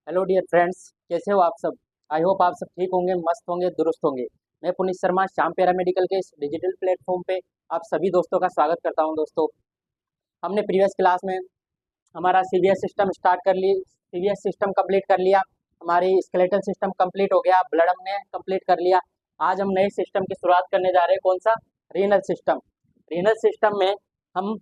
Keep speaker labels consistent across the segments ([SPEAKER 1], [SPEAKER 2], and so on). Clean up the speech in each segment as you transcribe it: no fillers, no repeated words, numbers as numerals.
[SPEAKER 1] Hello dear friends, कैसे हो आप सब। आई होप आप सब ठीक होंगे, मस्त होंगे, दुरुस्त होंगे। मैं पुनीत शर्मा श्याम पैरामेडिकल के इस डिजिटल प्लेटफॉर्म पे आप सभी दोस्तों का स्वागत करता हूं। दोस्तों, हमने प्रीवियस क्लास में हमारा सीवीएस सिस्टम स्टार्ट कर ली, सीवीएस सिस्टम कंप्लीट कर लिया, हमारी स्केलेटल सिस्टम कंप्लीट हो गया, ब्लड हमने कंप्लीट कर लिया। आज हम नए सिस्टम की शुरुआत करने जा रहे हैं। कौन सा? Renal system. रीनल सिस्टम में हम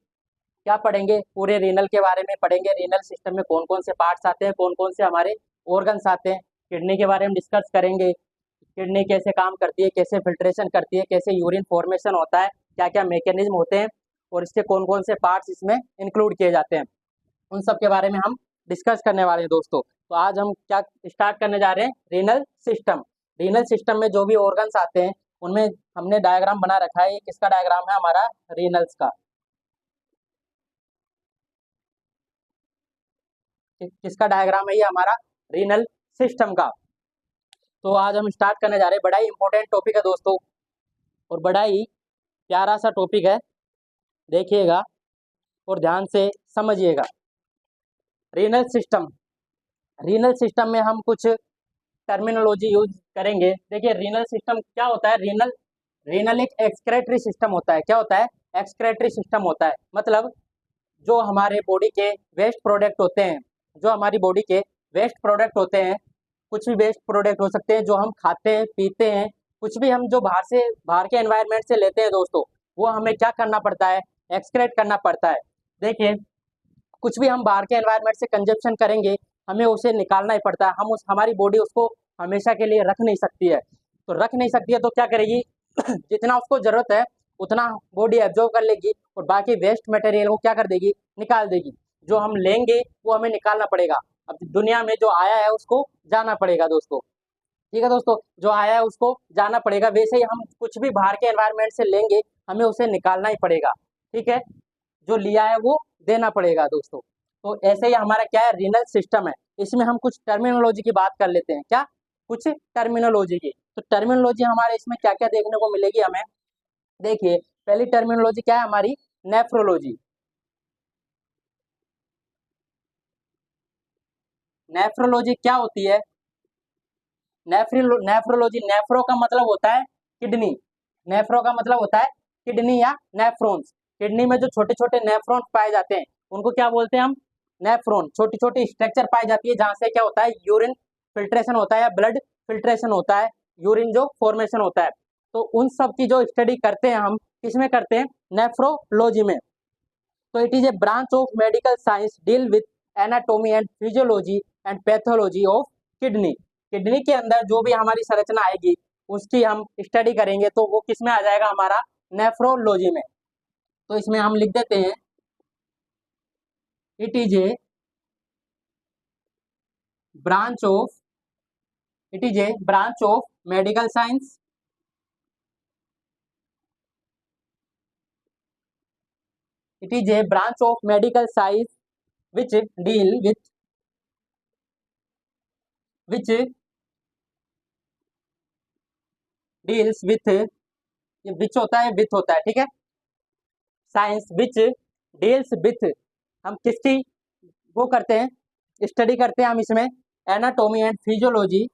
[SPEAKER 1] क्या पढ़ेंगे? पूरे रीनल के बारे में पढ़ेंगे। रीनल सिस्टम में कौन कौन से पार्ट्स आते हैं, कौन कौन से हमारे ऑर्गन्स आते हैं। किडनी के बारे में डिस्कस करेंगे। किडनी कैसे काम करती है, कैसे फिल्ट्रेशन करती है, कैसे यूरिन फॉर्मेशन होता है, क्या क्या मैकेनिज्म होते हैं और इसके कौन कौन से पार्ट्स इसमें इंक्लूड किए जाते हैं, उन सब के बारे में हम डिस्कस करने वाले हैं। दोस्तों, तो आज हम क्या स्टार्ट करने जा रहे हैं? Renal system. रीनल सिस्टम में जो भी ऑर्गन्स आते हैं उनमें हमने डायग्राम बना रखा है। ये किसका डायग्राम है? हमारा रीनल्स का। किसका डायग्राम है? ये हमारा रीनल सिस्टम का। तो आज हम स्टार्ट करने जा रहे हैं। बड़ा ही इंपॉर्टेंट टॉपिक है दोस्तों, और बड़ा ही प्यारा सा टॉपिक है। देखिएगा और ध्यान से समझिएगा। Renal system. रीनल सिस्टम में हम कुछ टर्मिनोलॉजी यूज करेंगे। देखिए, रीनल सिस्टम क्या होता है? रीनल रीनल एक एक्सक्रेटरी सिस्टम होता है। क्या होता है? एक्सक्रेटरी सिस्टम होता है। मतलब जो हमारे बॉडी के वेस्ट प्रोडक्ट होते हैं, जो हमारी बॉडी के वेस्ट प्रोडक्ट होते हैं, कुछ भी वेस्ट प्रोडक्ट हो सकते हैं जो हम खाते हैं, पीते हैं, कुछ भी हम जो बाहर के एनवायरनमेंट से लेते हैं दोस्तों, वो हमें क्या करना पड़ता है? एक्सक्रेट करना पड़ता है। देखिए, कुछ भी हम बाहर के एनवायरनमेंट से कंजप्शन करेंगे, हमें उसे निकालना ही पड़ता है। हमारी बॉडी उसको हमेशा के लिए रख नहीं सकती है। तो रख नहीं सकती है तो क्या करेगी? जितना उसको जरूरत है उतना बॉडी एब्जॉर्व कर लेगी और बाकी वेस्ट मटेरियल को क्या कर देगी? निकाल देगी। जो हम लेंगे वो हमें निकालना पड़ेगा। अब दुनिया में जो आया है उसको जाना पड़ेगा दोस्तों। ठीक है दोस्तों, जो आया है उसको जाना पड़ेगा। वैसे ही हम कुछ भी बाहर के एनवायरनमेंट से लेंगे, हमें उसे निकालना ही पड़ेगा। ठीक है, जो लिया है वो देना पड़ेगा दोस्तों। तो ऐसे ही हमारा क्या है? रीनल सिस्टम है। इसमें हम कुछ टर्मिनोलॉजी की बात कर लेते हैं। क्या? कुछ टर्मिनोलॉजी की। तो टर्मिनोलॉजी हमारे इसमें क्या क्या देखने को मिलेगी हमें? देखिए, पहली टर्मिनोलॉजी क्या है हमारी? नेफ्रोलॉजी। नेफ्रोलॉजी क्या होती है? नेफ्रोलॉजी, नेफ्रो का मतलब होता है किडनी। नेफ्रो का मतलब होता है किडनी या नेफ्रॉन्स। किडनी में जो छोटे छोटे नेफ्रॉन्स पाए जाते हैं उनको क्या बोलते हैं हम? नेफ्रॉन। छोटी छोटी स्ट्रक्चर पाई जाती है जहां से क्या होता है? यूरिन फिल्ट्रेशन होता है या ब्लड फिल्ट्रेशन होता है, यूरिन जो फॉर्मेशन होता है। तो उन सब की जो स्टडी करते हैं हम, किसमें करते हैं? नेफ्रोलॉजी में। तो it is a branch of medical science deal with anatomy and physiology and pathology of kidney. Kidney के अंदर जो भी हमारी संरचना आएगी उसकी हम स्टडी करेंगे, तो वो किस में आ जाएगा? हमारा नेफ्रोलॉजी में। तो इसमें हम लिख देते हैं, it is a branch of it is a branch of medical science it is a branch of medical science which deal which deals with, ये विच होता है, विथ होता है, ठीक है। साइंस विच डील्स विथ, हम किसकी वो करते हैं? स्टडी करते हैं हम इसमें anatomy and physiology,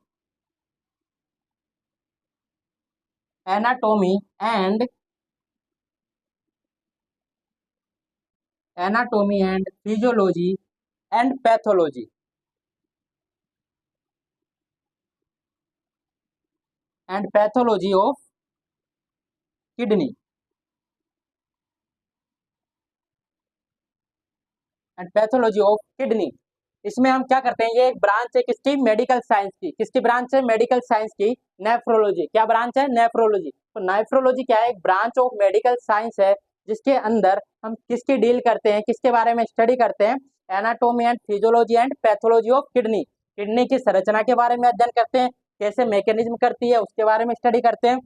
[SPEAKER 1] anatomy and physiology and pathology of kidney and pathology of kidney. इसमें हम क्या करते हैं? ये एक ब्रांच है किसकी? मेडिकल साइंस की। किसकी ब्रांच है? मेडिकल साइंस की नेफ्रोलॉजी। क्या ब्रांच है? नेफ्रोलॉजी। तो नेफ्रोलॉजी क्या है? एक ब्रांच ऑफ मेडिकल साइंस है जिसके अंदर हम किसकी डील करते हैं, किसके बारे में स्टडी करते हैं? Anatomy and physiology and pathology of kidney. Kidney की संरचना के बारे में अध्ययन करते हैं, कैसे मैकेनिज्म करती है उसके बारे में स्टडी करते हैं,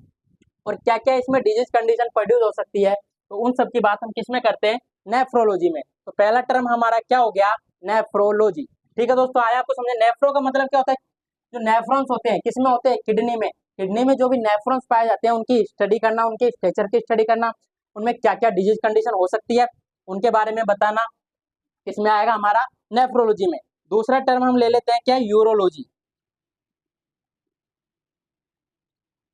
[SPEAKER 1] और क्या क्या इसमें डिजीज कंडीशन प्रोड्यूस हो सकती है, तो उन सब की बात हम किसमें करते हैं? नेफ्रोलॉजी में। तो पहला टर्म हमारा क्या हो गया? नेफ्रोलॉजी। ठीक है दोस्तों, आया आपको समझे? नेफ्रो का मतलब क्या होता है? जो नेफ्रॉन्स होते हैं किसमें होते हैं? किडनी में। किडनी में जो भी नेफ्रॉन्स पाए जाते हैं उनकी स्टडी करना, उनके स्ट्रक्चर की स्टडी करना, उनमें क्या क्या डिजीज कंडीशन हो सकती है उनके बारे में बताना, किसमें आएगा? हमारा नेफ्रोलॉजी में। दूसरा टर्म हम ले लेते हैं क्या, यूरोलॉजी।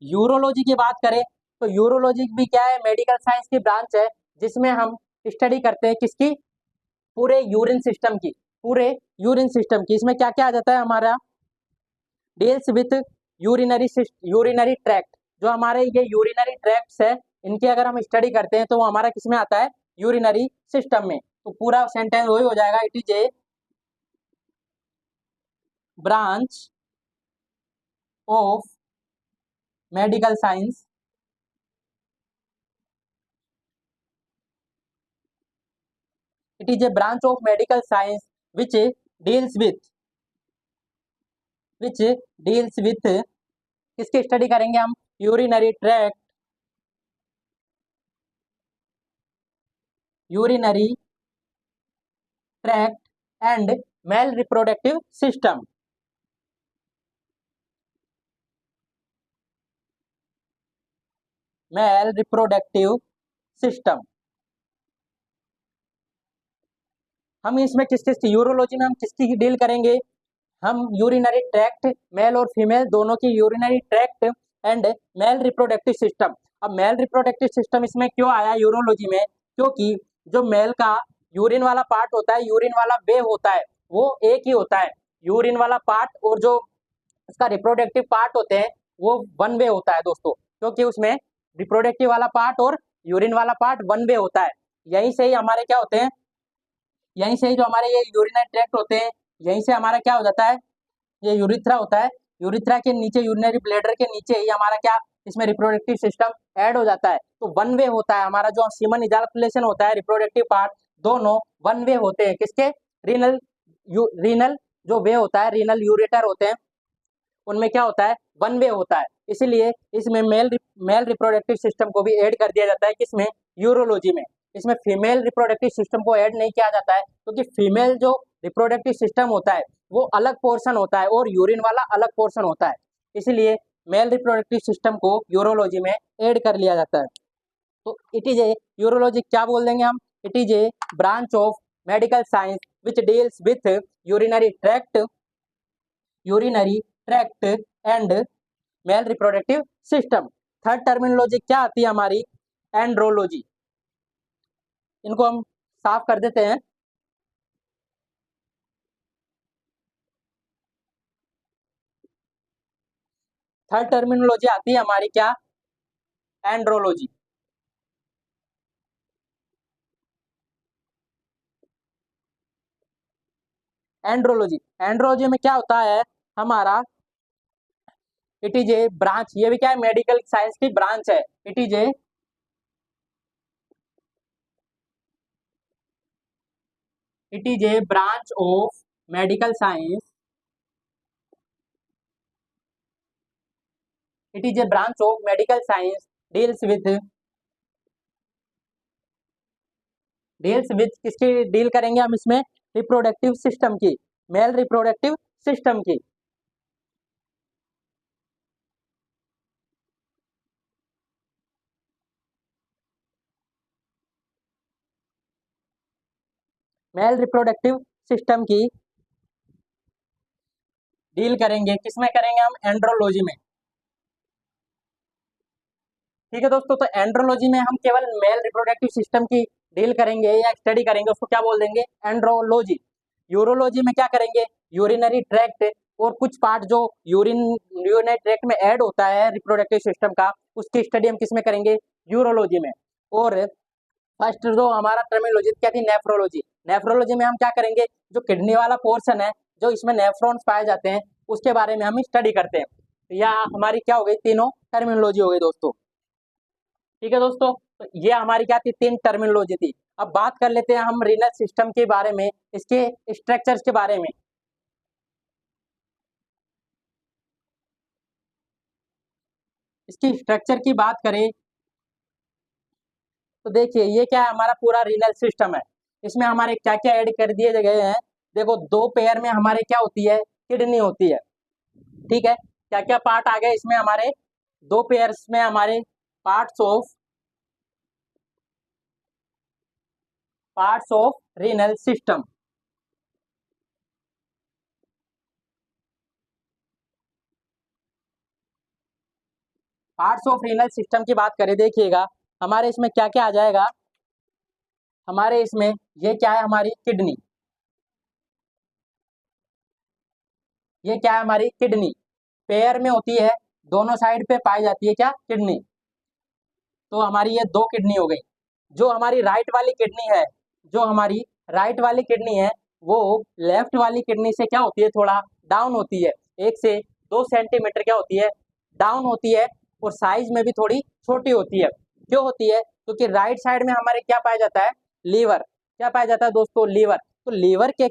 [SPEAKER 1] यूरोलॉजी की बात करें तो यूरोलॉजी भी क्या है, मेडिकल साइंस की ब्रांच है, जिसमें हम स्टडी करते हैं किसकी, पूरे यूरिन सिस्टम की, पूरे यूरिन सिस्टम की। इसमें क्या क्या आ जाता है हमारा, deals with urinary urinary tract, जो हमारे ये यूरिनरी ट्रैक्ट्स है, इनकी अगर हम स्टडी करते हैं तो वो हमारा किस में आता है, यूरिनरी सिस्टम में। तो पूरा सेंटेंस वही हो जाएगा, it is a branch of medical science it is a branch of medical science which deals with which deals with किसकी स्टडी करेंगे हम, urinary tract, urinary tract and male reproductive system. Male reproductive system, हम इसमें किस किस urology में हम किसकी डील करेंगे, हम यूरिनरी ट्रैक्ट, मेल और फीमेल दोनों की urinary tract and male reproductive system. अब मेल रिप्रोडक्टिव सिस्टम इसमें क्यों आया यूरोलॉजी में, क्योंकि जो मेल का यूरिन वाला पार्ट होता है, यूरिन वाला वे होता है, वो एक ही होता है, यूरिन वाला पार्ट, और जो उसका रिप्रोडक्टिव पार्ट होते हैं वो वन वे होता है दोस्तों, क्योंकि उसमें रिप्रोडक्टिव वाला पार्ट और यूरिन वाला पार्ट वन वे होता है। यहीं से ही हमारे क्या होते हैं, यहीं से ही जो हमारे ये यूरिनरी ट्रैक्ट होते हैं, यहीं से हमारा क्या हो जाता है, ये यूरिथ्रा होता है, यूरिथ्रा के नीचे, यूरिनरी ब्लैडर के नीचे ही हमारा क्या, इसमें रिप्रोडक्टिव सिस्टम ऐड हो जाता है। तो वन वे होता है हमारा, जो सीमन इजाकुलेशन होता है, रिप्रोडक्टिव पार्ट दोनों वन वे होते हैं, किसके, रीनल रीनल जो वे होता है, रीनल यूरेटर होते हैं, उनमें क्या होता है, वन वे होता है। इसीलिए इसमें मेल रिप्रोडक्टिव सिस्टम को भी ऐड कर दिया जाता है, किसमें, यूरोलॉजी में। इसमें फीमेल रिप्रोडक्टिव सिस्टम को ऐड नहीं किया जाता है, क्योंकि फीमेल जो रिप्रोडक्टिव सिस्टम होता है वो अलग पोर्शन होता है और यूरिन वाला अलग पोर्शन होता है, इसलिए मेल रिप्रोडक्टिव सिस्टम को यूरोलॉजी में ऐड कर लिया जाता है। तो इट इज ए यूरोलॉजी क्या बोल देंगे हम, it is a branch of medical science which deals with urinary tract, urinary tract and male reproductive system. Third terminology क्या आती है हमारी, एंड्रोलॉजी। इनको हम साफ कर देते हैं। थर्ड टर्मिनोलॉजी आती है हमारी क्या, एंड्रोलॉजी। एंड्रोलॉजी, एंड्रोलॉजी में क्या होता है हमारा, इट इज ए ब्रांच, ये भी क्या है, मेडिकल साइंस की ब्रांच है, it is a it is a branch of medical science, it is a branch of medical science deals with किसकी डील करेंगे हम इसमें, रिप्रोडक्टिव सिस्टम की, मेल रिप्रोडक्टिव सिस्टम की। मेल रिप्रोडक्टिव सिस्टम की deal करेंगे, किसमें करेंगे हम, एंड्रोलॉजी में। ठीक है दोस्तों, तो एंड्रोलॉजी में हम केवल मेल रिप्रोडक्टिव सिस्टम की डील करेंगे या स्टडी करेंगे, उसको क्या बोल देंगे, एंड्रोलॉजी। यूरोलॉजी में क्या करेंगे, यूरिनरी ट्रैक्ट और कुछ पार्ट जो यूरिनरी ट्रैक्ट में ऐड होता है रिप्रोडक्टिव सिस्टम का, उसकी स्टडी हम किसमें करेंगे, यूरोलॉजी में। और फर्स्ट जो हमारा टर्मिनोलॉजी क्या थी, नेफ्रोलॉजी। नेफ्रोलॉजी में हम क्या करेंगे, जो किडनी वाला पोर्शन है, जो इसमें नेफ्रॉन्स पाए जाते हैं, उसके बारे में हम स्टडी करते हैं। या हमारी क्या हो गई, तीनों टर्मिनोलॉजी हो गई दोस्तों। ठीक है दोस्तों, तो ये हमारी क्या थी, तीन टर्मिनोलॉजी थी। अब बात कर लेते हैं हम रीनल सिस्टम के बारे में, इसके स्ट्रक्चर्स के बारे में। इसकी स्ट्रक्चर की बात करें तो देखिए, ये क्या है, हमारा पूरा रीनल सिस्टम है। इसमें हमारे क्या क्या ऐड कर दिए गए हैं, देखो दो पेयर में हमारे क्या होती है, किडनी होती है। ठीक है, क्या क्या पार्ट आ गए इसमें हमारे, दो पेयर्स में हमारे parts of renal system. Parts of renal system की बात करें, देखिएगा हमारे इसमें क्या क्या आ जाएगा। हमारे इसमें ये क्या है, हमारी किडनी, ये क्या है हमारी किडनी, पेयर में होती है, दोनों साइड पे पाई जाती है क्या, किडनी। तो हमारी ये दो किडनी हो गई। जो हमारी राइट वाली किडनी है, जो हमारी राइट वाली किडनी है, वो लेफ्ट वाली किडनी से क्या होती है, थोड़ा डाउन होती है, 1 से 2 सेंटीमीटर क्या होती है, डाउन होती है, और साइज में भी थोड़ी छोटी होती है। क्यों होती है, क्योंकि राइट साइड में हमारे क्या पाया जाता है, लीवर, क्या पाया जाता है दोस्तों, लीवर। तो लीवर के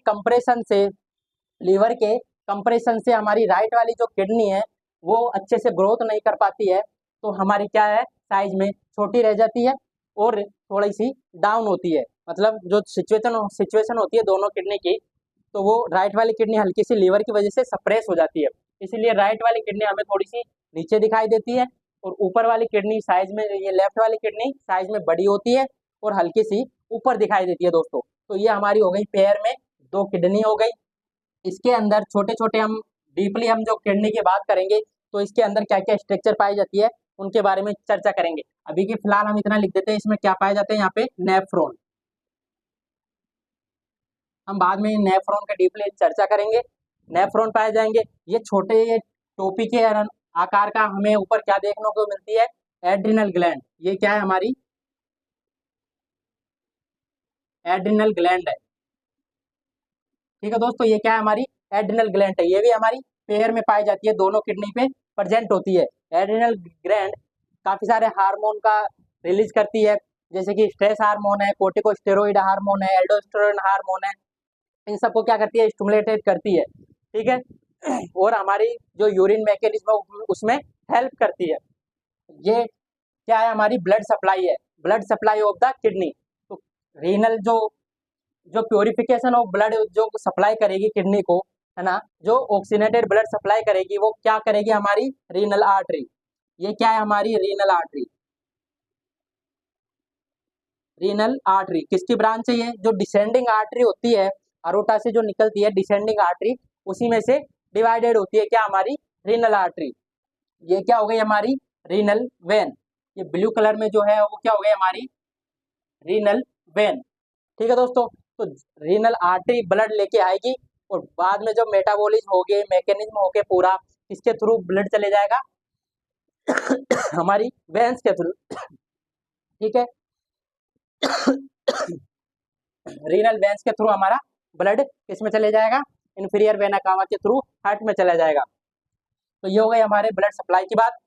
[SPEAKER 1] कंप्रेशन से हमारी राइट वाली जो किडनी है वो अच्छे से ग्रोथ नहीं कर पाती है, तो हमारी क्या है, साइज में छोटी रह जाती है और थोड़ी सी डाउन होती है। मतलब जो सिचुएशन होती है दोनों किडनी की, तो वो राइट वाली किडनी हल्की सी लीवर की वजह से सप्रेस हो जाती है, इसीलिए राइट वाली किडनी हमें थोड़ी सी नीचे दिखाई देती है, और ऊपर वाली किडनी साइज में, ये लेफ्ट वाली किडनी साइज में बड़ी होती है और हल्की सी ऊपर दिखाई देती है दोस्तों। तो ये हमारी हो गई पेयर में दो किडनी हो गई। इसके अंदर छोटे छोटे हम डीपली हम जो किडनी की बात करेंगे, तो इसके अंदर क्या क्या स्ट्रक्चर पाई जाती है उनके बारे में चर्चा करेंगे। अभी के फिलहाल हम इतना लिख देते हैं, इसमें क्या पाए जाते हैं, यहाँ पे नेफ्रॉन। हम बाद में नेफ्रॉन का डीपली चर्चा करेंगे। नेफ्रॉन पाए जाएंगे, ये छोटे ये टोपी के आकार का हमें ऊपर क्या देखने को मिलती है, एड्रिनल ग्लैंड। ये क्या है, हमारी एड्रिनल ग्लैंड है। ठीक है दोस्तों, ये क्या है, हमारी एड्रिनल ग्लैंड है, ये भी हमारी पेयर में पाई जाती है, दोनों किडनी पे प्रेजेंट होती है। एड्रिनल ग्लैंड काफी सारे हार्मोन का रिलीज करती है, जैसे कि स्ट्रेस हार्मोन है, कोर्टिकोस्टेरॉइड हार्मोन है, एल्डोस्टेरोन हार्मोन है, इन सबको क्या करती है, स्टिमुलेटेड करती है। ठीक है, और हमारी जो यूरिन मैकेनिज्म है उसमें हेल्प करती है। ये क्या है, हमारी ब्लड सप्लाई है, blood supply of the kidney. तो रीनल जो जो प्योरिफिकेशन ऑफ ब्लड जो सप्लाई करेगी किडनी को, है ना, जो ऑक्सीनेटेड ब्लड सप्लाई करेगी, वो क्या करेगी, हमारी रीनल आर्टरी। ये क्या है, हमारी रीनल आर्टरी। रीनल आर्टरी किसकी ब्रांच है, ये जो डिसेंडिंग आर्टरी होती है, अरोटा से जो निकलती है डिसेंडिंग आर्टरी, उसी में से डिवाइडेड होती है क्या, हमारी रीनल आर्टरी। ये क्या हो गई, हमारी रीनल वेन। ये ब्लू कलर में जो है वो क्या हो गई, हमारी रीनल वेन। ठीक है दोस्तों, तो रीनल आर्टरी ब्लड लेके आएगी, और बाद में जो मेटाबॉलिज्म हो गए, मैकेनिज्म हो गए पूरा, किसके थ्रू ब्लड चले जाएगा, हमारी वेंस के थ्रू। ठीक है, रीनल वेंस के थ्रू हमारा ब्लड किस में चले जाएगा, इंफीरियर वेना कावा के थ्रू हार्ट में चला जाएगा। तो ये हो गई हमारे ब्लड सप्लाई की बात।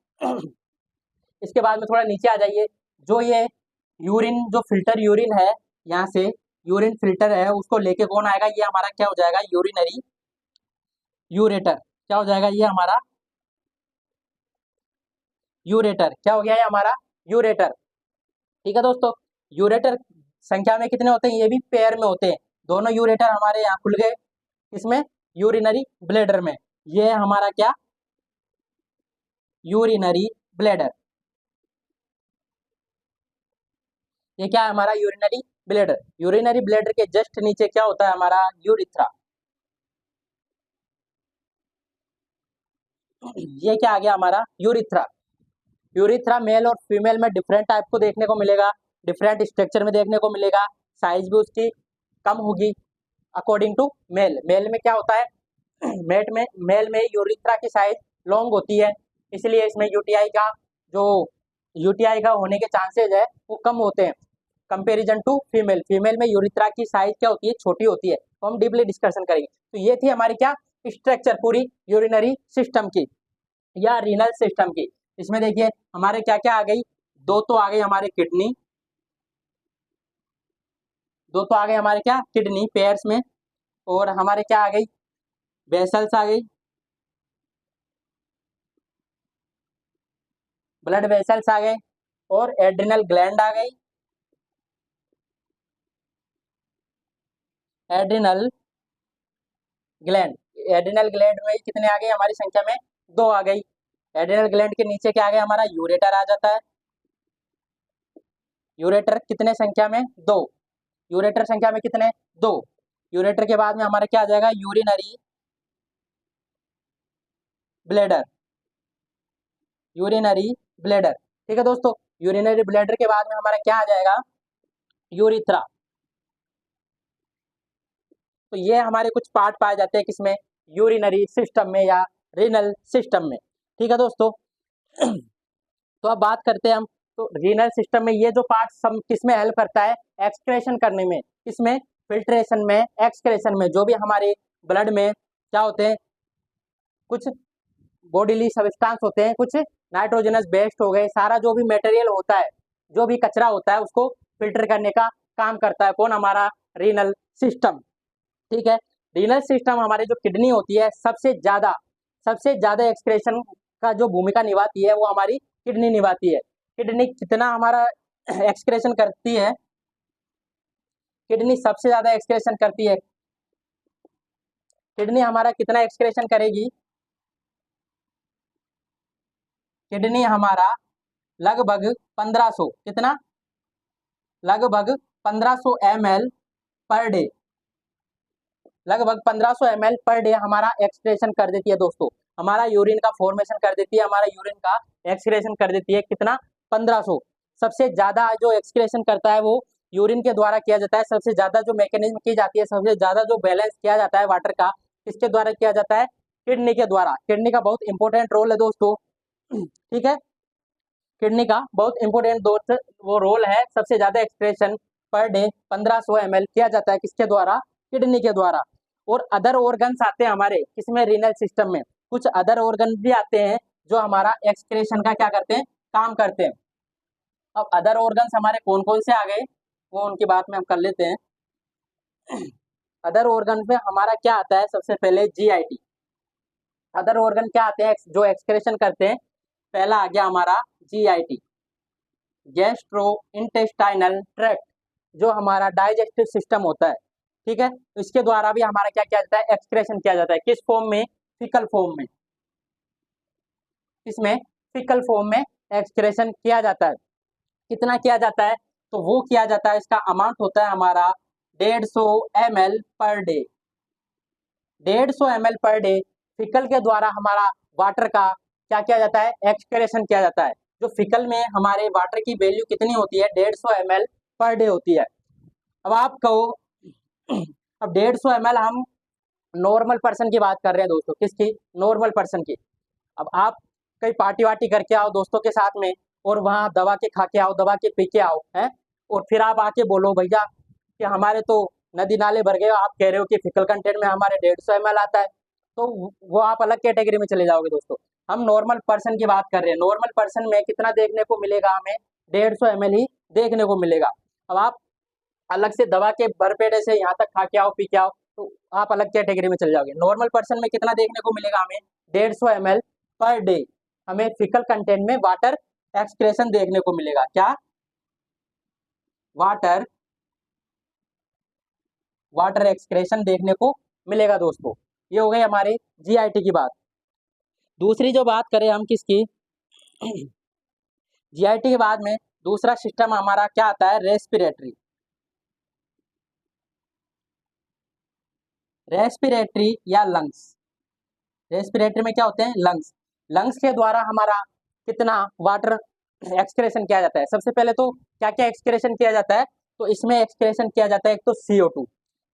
[SPEAKER 1] इसके बाद में थोड़ा नीचे आ जाइए, जो ये यूरिन जो फिल्टर यूरिन है, यहाँ से यूरिन फिल्टर है, उसको लेके कौन आएगा, ये हमारा क्या हो जाएगा, यूरिनरी यूरेटर। क्या हो जाएगा, ये हमारा यूरेटर। क्या हो गया, ये हमारा यूरेटर। ठीक है दोस्तों, यूरेटर संख्या में कितने होते हैं, ये भी पेयर में होते हैं। दोनों यूरेटर हमारे यहाँ खुल गए, इसमें यूरिनरी ब्लेडर में। ये हमारा क्या, यूरिनरी ब्लेडर। ये क्या है, हमारा यूरिनरी ब्लेडर। यूरिनरी ब्लेडर के जस्ट नीचे क्या होता है, हमारा यूरिथ्रा। ये क्या आ गया, हमारा यूरिथ्रा। यूरिथ्रा मेल और फीमेल में डिफरेंट टाइप को देखने को मिलेगा, डिफरेंट स्ट्रक्चर में देखने को मिलेगा, साइज भी उसकी कम होगी अकॉर्डिंग टू मेल। मेल में क्या होता है, मेल में यूरिथ्रा की साइज लॉन्ग होती है, इसलिए इसमें यूटीआई का होने के चांसेज है वो कम होते हैं कंपेरिजन टू फीमेल। फीमेल में यूरिथ्रा की साइज क्या होती है, छोटी होती है। तो हम डीपली डिस्कशन करेंगे। तो ये थी हमारी क्या, स्ट्रक्चर पूरी यूरिनरी सिस्टम की या रीनल सिस्टम की। इसमें देखिए हमारे क्या क्या आ गई, दो तो आ गई हमारे किडनी, दो तो आ गए हमारे क्या, किडनी पेयर्स में, और हमारे क्या आ गई, वेसल्स आ गई, ब्लड वेसल्स आ गए, और एड्रिनल ग्लैंड आ गई, एड्रिनल ग्लैंड। एड्रिनल ग्लैंड में कितने आ गए, हमारी संख्या में दो आ गई। एड्रिनल ग्लैंड के नीचे क्या आ गया, हमारा यूरेटर आ जाता है। यूरेटर कितने संख्या में, दो। यूरेटर संख्या में कितने, दो। यूरेटर के बाद में हमारा क्या आ जाएगा, यूरिनरी ब्लेडर। Urinary bladder. ठीक है दोस्तों, यूरिनरी ब्लैडर के बाद में हमारा क्या आ जाएगा, यूरिथ्रा। तो ये हमारे कुछ पार्ट पाए जाते हैं किसमें, यूरिनरी सिस्टम में या रीनल सिस्टम में। ठीक है दोस्तों, तो अब बात करते हैं हम, तो रीनल सिस्टम में ये जो पार्ट सब किसमें हेल्प करता है, एक्सक्रेशन करने में, किसमें, फिल्ट्रेशन में, एक्सक्रेशन में। जो भी हमारे ब्लड में क्या होते हैं, कुछ बॉडीली सब्सटेंस होते हैं, कुछ नाइट्रोजनस बेस्ड हो गए, सारा जो भी मटेरियल होता है, जो भी कचरा होता है, उसको फिल्टर करने का काम करता है कौन, हमारा रीनल सिस्टम। ठीक है, रीनल सिस्टम हमारे जो किडनी होती है, सबसे ज्यादा एक्सक्रेशन का जो भूमिका निभाती है वो हमारी किडनी निभाती है। किडनी कितना हमारा एक्सक्रेशन करती है, किडनी सबसे ज्यादा एक्सक्रेशन करती है। किडनी हमारा कितना एक्सक्रेशन करेगी, किडनी हमारा लगभग 1500, कितना, लगभग 1500 ml पर डे, लगभग 1500 ml पर डे हमारा एक्सक्रेशन कर देती है दोस्तों। हमारा यूरिन का फॉर्मेशन कर देती है, हमारा यूरिन का एक्सक्रेशन कर देती है, कितना, 1500। सबसे ज्यादा जो एक्सक्रेशन करता है वो यूरिन के द्वारा किया जाता है। सबसे ज्यादा जो मैकेनिज्म की जाती है, सबसे ज्यादा जो बैलेंस किया जाता है वाटर का, किसके द्वारा किया जाता है, किडनी के द्वारा। किडनी का बहुत इंपॉर्टेंट रोल है दोस्तों। ठीक है, किडनी का बहुत इंपॉर्टेंट दोस्त वो रोल है। सबसे ज्यादा एक्सक्रेशन पर डे 1500 ml किया जाता है, किसके द्वारा, किडनी के द्वारा। और अदर ऑर्गन्स आते हैं हमारे किसमें, रीनल सिस्टम में। कुछ अदर ऑर्गन भी आते हैं जो हमारा एक्सक्रेशन का क्या करते हैं, काम करते हैं। अब अदर ऑर्गन्स हमारे कौन कौन से आ गए, वो उनकी बात में हम कर लेते हैं। अदर ऑर्गन में हमारा क्या आता है, सबसे पहले जीआईटी। अदर ऑर्गन क्या आते हैं जो एक्सक्रेशन करते हैं, पहला आ गया हमारा जीआईटी, गैस्ट्रो इंटेस्टाइनल ट्रैक्ट, जो हमारा डाइजेस्टिव सिस्टम होता है। ठीक है, इसके द्वारा भी हमारा क्या किया जाता है, एक्सक्रेशन किया जाता है। किस फॉर्म में, फिकल फॉर्म में, इसमें फिकल फॉर्म में एक्सक्रेशन किया जाता है। कितना किया जाता है, तो वो किया जाता है, इसका अमाउंट होता है हमारा 150 ml per day. 150 ml per day faecal के द्वारा हमारा वाटर का क्या किया जाता है, एक्सक्रेशन किया जाता है। जो फिकल में हमारे वाटर की वैल्यू कितनी होती है, 150 ml पर डे होती है। अब आप कहो, अब 150 ml हम नॉर्मल पर्सन की बात कर रहे हैं दोस्तों, किसकी, नॉर्मल पर्सन की। अब आप कहीं पार्टी वार्टी करके आओ दोस्तों के साथ में, और वहाँ दबा के खा के आओ, दबा के पी के आओ, है, और फिर आप आके बोलो भैया कि हमारे तो नदी नाले भर गए, आप कह रहे हो कि फिकल कंटेंट में हमारे 150 ml आता है, तो वो आप अलग कैटेगरी में चले जाओगे दोस्तों। हम नॉर्मल पर्सन की बात कर रहे हैं। नॉर्मल पर्सन में कितना देखने को मिलेगा, हमें 150 ml ही देखने को मिलेगा। अब आप अलग से दबा के भरपेटे से यहाँ तक खा के आओ, पी के आओ, तो आप अलग कैटेगरी में चले जाओगे। नॉर्मल पर्सन में कितना देखने को मिलेगा, हमें 150 ml पर डे हमें फिकल कंटेंट में वाटर एक्सक्रेशन देखने को मिलेगा। क्या, वाटर एक्सक्रेशन देखने को मिलेगा दोस्तों। ये हो गई हमारे जीआईटी की बात। दूसरी जो बात करें हम किसकी, जीआईटी के बाद में दूसरा सिस्टम हमारा क्या आता है, रेस्पिरेटरी। रेस्पिरेटरी या लंग्स। रेस्पिरेटरी में क्या होते हैं, लंग्स। लंग्स के द्वारा हमारा कितना वाटर एक्सक्रेशन किया जाता है। सबसे पहले तो क्या क्या एक्सक्रेशन किया जाता है, तो इसमें एक्सक्रेशन किया जाता है एक तो CO2।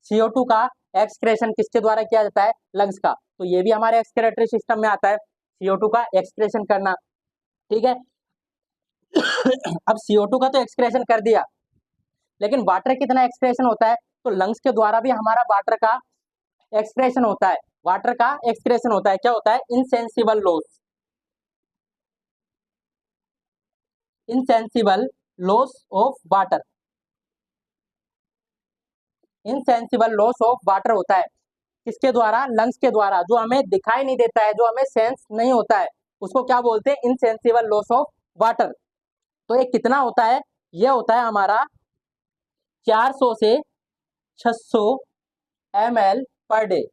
[SPEAKER 1] CO2 का एक्सक्रेशन किसके द्वारा किया जाता है, लंग्स का। तो ये भी हमारे एक्सक्रेटरी सिस्टम में आता है, CO2 का एक्सक्रेशन करना। ठीक है, अब CO2 का तो एक्सक्रेशन कर दिया, लेकिन वाटर कितना एक्सक्रेशन होता है, तो लंग्स के द्वारा भी हमारा वाटर का एक्सक्रेशन होता है। वाटर का एक्सक्रेशन होता है, क्या होता है, insensible loss. Insensible loss of water, insensible loss of water होता है किसके द्वारा, लंग्स के द्वारा। जो हमें दिखाई नहीं देता है, जो हमें सेंस नहीं होता है, उसको क्या बोलते हैं, इनसेंसिबल लॉस ऑफ वाटर। तो ये कितना होता है, ये होता है हमारा 400 से 600 ml पर डे।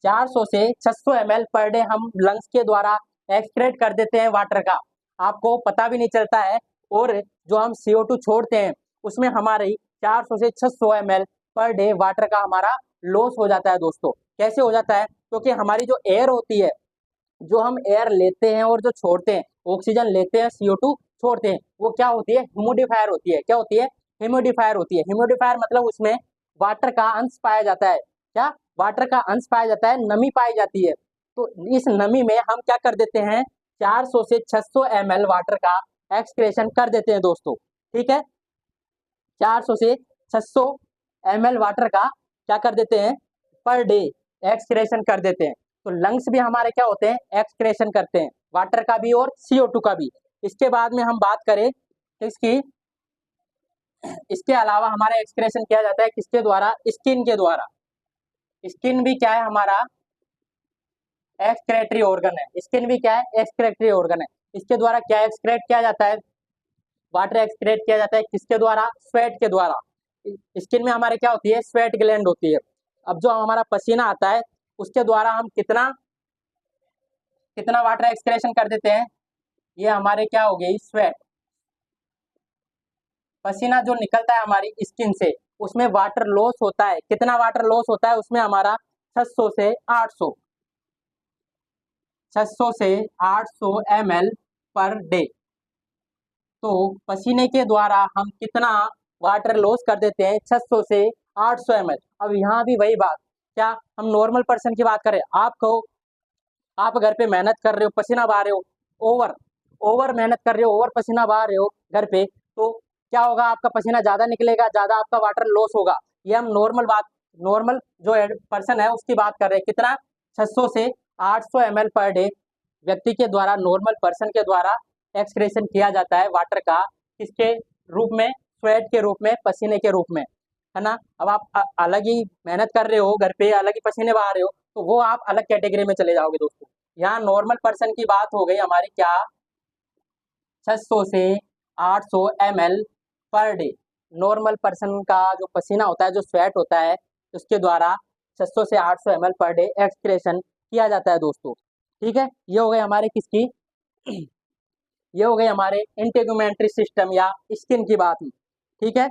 [SPEAKER 1] 400 से 600 ml पर डे हम लंग्स के द्वारा एक्सक्रेट कर देते हैं वाटर का, आपको पता भी नहीं चलता है। और जो हम CO2 छोड़ते हैं उसमें हमारी 400 से 600 ml पर डे वाटर का हमारा लॉस हो जाता है दोस्तों। कैसे हो जाता है, क्योंकि हमारी जो एयर होती है, जो हम एयर लेते हैं और जो छोड़ते हैं, ऑक्सीजन लेते हैं, CO2 छोड़ते हैं, वो क्या होती है? ह्यूमिडिफायर होती है। क्या होती है? ह्यूमिडिफायर होती है। ह्यूमिडिफायर मतलब उसमें वाटर का अंश पाया जाता है। क्या? वाटर का अंश पाया जाता है, नमी पाई जाती है। तो इस नमी में हम क्या कर देते हैं? 400 से 600 ml वाटर का एक्सक्रेशन कर देते हैं दोस्तों। ठीक है, 400 से 600 ml वाटर का क्या कर देते हैं? पर डे एक्सक्रेशन कर देते हैं। तो लंग्स भी हमारे क्या होते हैं? एक्सक्रेशन करते हैं, वाटर का भी और CO2 का भी। इसके बाद में हम बात करें इसकी, इसके अलावा हमारा एक्सक्रेशन किया जाता है किसके द्वारा? स्किन के द्वारा। स्किन भी क्या है? हमारा एक्सक्रेटरी ऑर्गन है। स्किन भी क्या है? एक्सक्रेटरी ऑर्गन है। इसके द्वारा क्या एक्सक्रेट किया जाता है? वाटर एक्सक्रेट किया जाता है किसके द्वारा? स्वेट के द्वारा। स्किन में हमारे क्या होती है? स्वेट ग्लैंड होती है। अब जो हमारा पसीना आता है उसके द्वारा हम कितना कितना वाटर एक्सक्रेशन कर देते हैं? ये हमारे क्या हो गई? स्वेट। पसीना जो निकलता है हमारी स्किन से, उसमें वाटर लॉस होता है। कितना वाटर लॉस होता है उसमें? हमारा 600 से 800 ml पर डे। तो पसीने के द्वारा हम कितना वाटर लॉस कर देते हैं? 600 से 800 ml। अब यहाँ भी वही बात, क्या हम नॉर्मल पर्सन की बात करें? आप कहो, आप घर पे मेहनत कर रहे हो, पसीना बहा रहे हो, ओवर ओवर मेहनत कर रहे हो, ओवर पसीना बहा रहे हो घर पे, तो क्या होगा? आपका पसीना ज्यादा निकलेगा, ज्यादा आपका वाटर लॉस होगा। ये हम नॉर्मल बात, नॉर्मल जो पर्सन है उसकी बात कर रहे हैं। कितना? 600 से 800 ml पर डे व्यक्ति के द्वारा, नॉर्मल पर्सन के द्वारा एक्सक्रेशन किया जाता है वाटर का। किसके रूप में? स्वेट के रूप में, पसीने के रूप में, है ना। अब आप अलग ही मेहनत कर रहे हो घर पे, अलग ही पसीने बहा रहे हो, तो वो आप अलग कैटेगरी में चले जाओगे दोस्तों। यहाँ नॉर्मल पर्सन की बात हो गई हमारी, क्या? 600 से 800 ml per day. Normal person का जो पसीना होता है, जो स्वेट होता है, उसके द्वारा 600 से 800 ml पर डे एक्सक्रेशन किया जाता है दोस्तों। ठीक है, ये हो गए हमारे किसकी? ये हो गए हमारे इंटेगुमेंट्री सिस्टम या स्किन की बात में। ठीक है,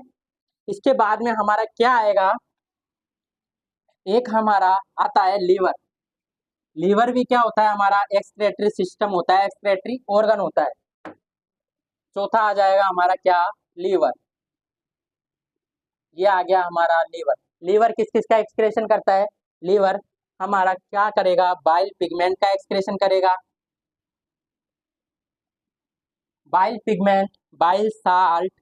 [SPEAKER 1] इसके बाद में हमारा क्या आएगा? एक हमारा आता है लीवर। लीवर भी क्या होता है? हमारा एक्सक्रेटरी सिस्टम होता है, एक्सक्रेटरी ऑर्गन होता है। चौथा आ जाएगा हमारा क्या? लीवर। ये आ गया हमारा लीवर। लीवर किस किस का एक्सक्रेशन करता है? लीवर हमारा क्या करेगा? बाइल पिगमेंट का एक्सक्रेशन करेगा। Bile pigment, bile salt,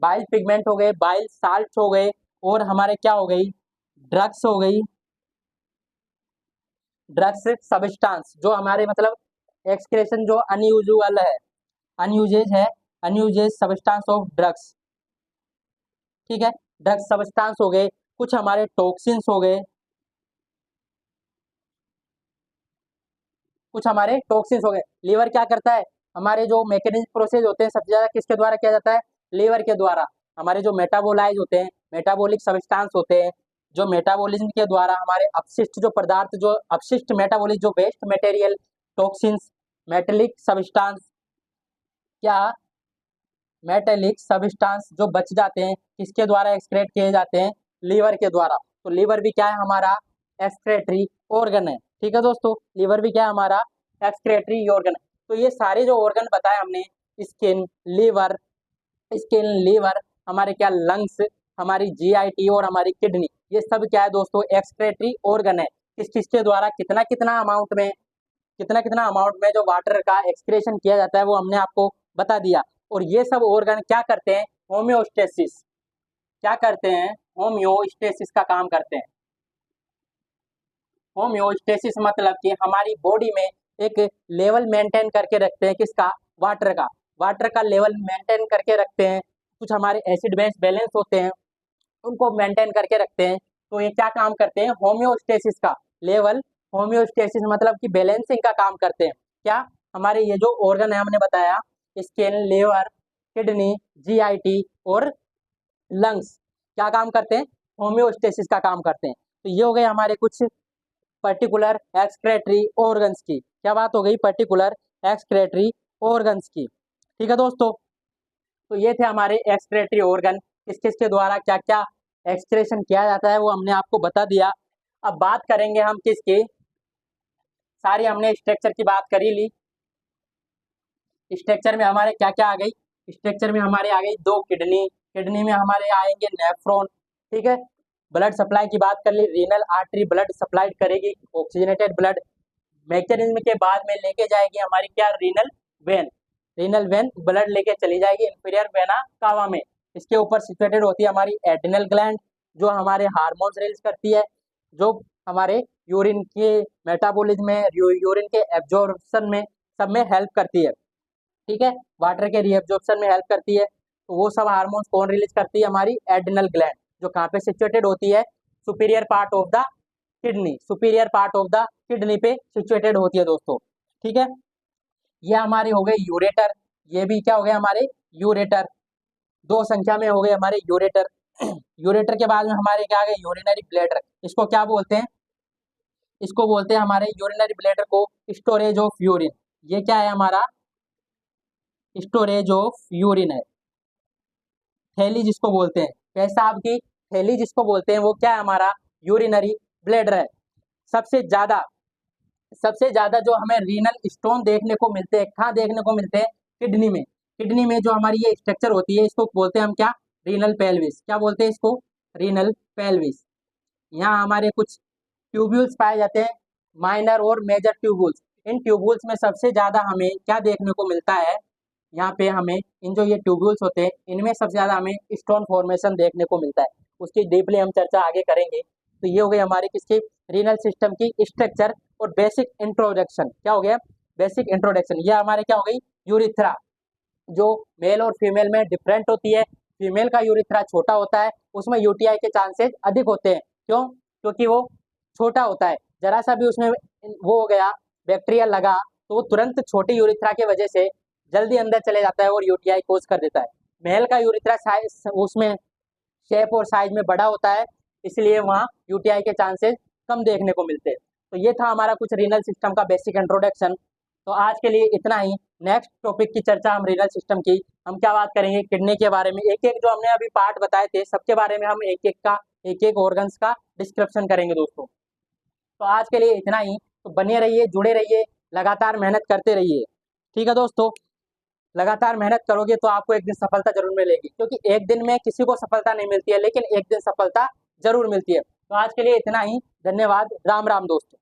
[SPEAKER 1] bile pigment हो गए, बाइल साल्ट हो गए, और हमारे क्या हो गई? ड्रग्स हो गई, ड्रग्स सब्सटेंस, जो हमारे मतलब एक्सक्रेशन जो अनयूजुअल है, अनयूजेज है, अनयूजेज सब्सटेंस ऑफ ड्रग्स। ठीक है, ड्रग्स सब्सटेंस हो गए, कुछ हमारे टॉक्सिन्स हो गए, कुछ हमारे टॉक्सिन्स हो गए। लीवर क्या करता है? हमारे जो मैकेनिज्म प्रोसेस होते हैं सबसे ज्यादा किसके द्वारा किया जाता है? लीवर के द्वारा। हमारे जो मेटाबोलाइज होते हैं, मेटाबॉलिक सब्सटेंस होते हैं, जो मेटाबॉलिज्म के द्वारा हमारे अपशिष्ट जो पदार्थ, जो अपशिष्ट मेटाबॉलिक, जो waste material, toxins, metallic substance, क्या मेटेलिक सब्सटेंस जो बच जाते हैं, किसके द्वारा एक्सक्रेट किए जाते हैं? लीवर के द्वारा। तो लीवर भी क्या है? हमारा एक्सक्रेटरी ऑर्गन है। ठीक है दोस्तों, लीवर भी क्या है? हमारा एक्सक्रेटरी ऑर्गन है। तो ये सारे जो ऑर्गन बताए हमने, स्किन, लीवर, स्किन, लीवर, हमारे क्या लंग्स, हमारी GIT और हमारी किडनी, ये सब क्या है दोस्तों? एक्सक्रेटरी ऑर्गन है। किस किसके द्वारा कितना कितना अमाउंट में, कितना कितना अमाउंट में जो वाटर का एक्सक्रेशन किया जाता है वो हमने आपको बता दिया। और ये सब ऑर्गन क्या करते हैं? होम्योस्टेसिस। क्या करते हैं? होम्योस्टेसिस का काम करते हैं। होम्योस्टेसिस मतलब कि हमारी बॉडी में एक लेवल मेंटेन करके रखते हैं, किसका? वाटर का। वाटर का लेवल मेंटेन करके रखते हैं। कुछ हमारे एसिड बेस बैलेंस होते हैं, उनको मेंटेन करके रखते हैं। तो ये क्या काम करते हैं? होम्योस्टेसिस का लेवल, होम्योस्टेसिस मतलब कि बैलेंसिंग का काम करते हैं। क्या? हमारे ये जो ऑर्गन है हमने बताया, स्किन, लीवर, किडनी, GIT और लंग्स, क्या काम करते हैं? होम्योस्टेसिस का काम करते हैं। तो ये हो गए हमारे कुछ पर्टिकुलर एक्सक्रेटरी ऑर्गन्स की। क्या बात हो गई? पर्टिकुलर एक्सक्रेटरी ऑर्गन्स की। ठीक है दोस्तों, तो ये थे हमारे एक्सक्रेटरी ऑर्गन, किस किस के द्वारा क्या क्या एक्सक्रेशन किया जाता है वो हमने आपको बता दिया। अब बात करेंगे हम किसकी? सारी हमने स्ट्रक्चर की बात कर ही ली। स्ट्रक्चर में हमारे क्या क्या आ गई, स्ट्रक्चर में हमारे आ गई 2 किडनी, किडनी में हमारे आएंगे नेफ्रॉन, ठीक है। ब्लड सप्लाई की बात कर ली, रीनल आर्टरी ब्लड सप्लाई करेगी, ऑक्सीजनेटेड ब्लड मैकेनिज्म के बाद में लेके जाएगी हमारी क्या, renal vein, renal vein blood लेके चली जाएगी इंफीरियर वेना कावा में। इसके ऊपर सिचुएटेड होती है हमारी एड्रिनल ग्लैंड, जो हमारे हार्मोन्स रिलीज करती है, जो हमारे यूरिन के मेटाबॉलिज्म में, यूरिन के एब्जॉर्प्शन में सब में हेल्प करती है, ठीक है। वाटर के रीएब्जॉर्प्शन में हेल्प करती है। तो वो सब हार्मोन्स कौन रिलीज करती है, हमारी एड्रिनल ग्लैंड, जो कहाँ पे सिचुएटेड होती है, superior part of the kidney, superior part of the kidney पे सिचुएटेड होती है दोस्तों, ठीक है। ये हमारे हो गए यूरेटर, ये भी क्या हो गए हमारे यूरेटर, 2 संख्या में हो गए हमारे यूरेटर। यूरेटर के बाद में हमारे क्या आ गए, यूरिनरी ब्लैडर, इसको क्या बोलते हैं, इसको बोलते हैं हमारे यूरिनरी ब्लैडर को स्टोरेज ऑफ यूरिन। ये क्या है हमारा, स्टोरेज ऑफ यूरिन है, थैली जिसको बोलते हैं, पेशाब की थैली जिसको बोलते हैं, वो क्या है हमारा यूरिनरी ब्लैडर है। सबसे ज्यादा जो हमें रीनल स्टोन देखने को मिलते हैं, कहाँ देखने को मिलते हैं, किडनी में। किडनी में जो हमारी ये स्ट्रक्चर होती है, इसको बोलते हैं हम क्या, रीनल पेल्विस, क्या बोलते हैं इसको, रीनल पेल्विस। यहाँ हमारे कुछ ट्यूब्यूल्स पाए जाते हैं, माइनर और मेजर ट्यूब्यूल्स। इन ट्यूब्यूल्स में सबसे ज्यादा हमें क्या देखने को मिलता है, यहाँ पे हमें इन जो ये ट्यूब्यूल्स होते हैं, इनमें सबसे ज्यादा हमें स्टोन फॉर्मेशन देखने को मिलता है। उसकी डीपली हम चर्चा आगे करेंगे। तो ये हो गई हमारी किसकी, रीनल सिस्टम की स्ट्रक्चर और बेसिक इंट्रोडक्शन। क्या हो गया, बेसिक इंट्रोडक्शन। ये हमारे क्या हो गई, यूरिथ्रा, जो मेल और फीमेल में डिफरेंट होती है। फीमेल का यूरिथ्रा छोटा होता है, उसमें यूटीआई के चांसेस अधिक होते हैं। क्यों, क्योंकि वो छोटा होता है, जरा सा भी उसमें वो हो गया, बैक्टीरिया लगा, तो वो तुरंत छोटी यूरिथ्रा की वजह से जल्दी अंदर चले जाता है और यूटीआई कोज कर देता है। मेल का यूरिथ्रा साइज उसमें शेप और साइज में बड़ा होता है, इसलिए वहाँ यूटीआई के चांसेस कम देखने को मिलते हैं। तो ये था हमारा कुछ रीनल सिस्टम का बेसिक इंट्रोडक्शन। तो आज के लिए इतना ही। नेक्स्ट टॉपिक की चर्चा हम रीनल सिस्टम की, हम क्या बात करेंगे, किडनी के बारे में। एक एक जो हमने अभी पार्ट बताए थे, सबके बारे में हम एक एक ऑर्गन्स का डिस्क्रिप्शन करेंगे दोस्तों। तो आज के लिए इतना ही। तो बने रहिए, जुड़े रहिए, लगातार मेहनत करते रहिए, ठीक है दोस्तों। लगातार मेहनत करोगे तो आपको एक दिन सफलता जरूर मिलेगी, क्योंकि एक दिन में किसी को सफलता नहीं मिलती है, लेकिन एक दिन सफलता जरूर मिलती है। तो आज के लिए इतना ही, धन्यवाद, राम राम दोस्तों।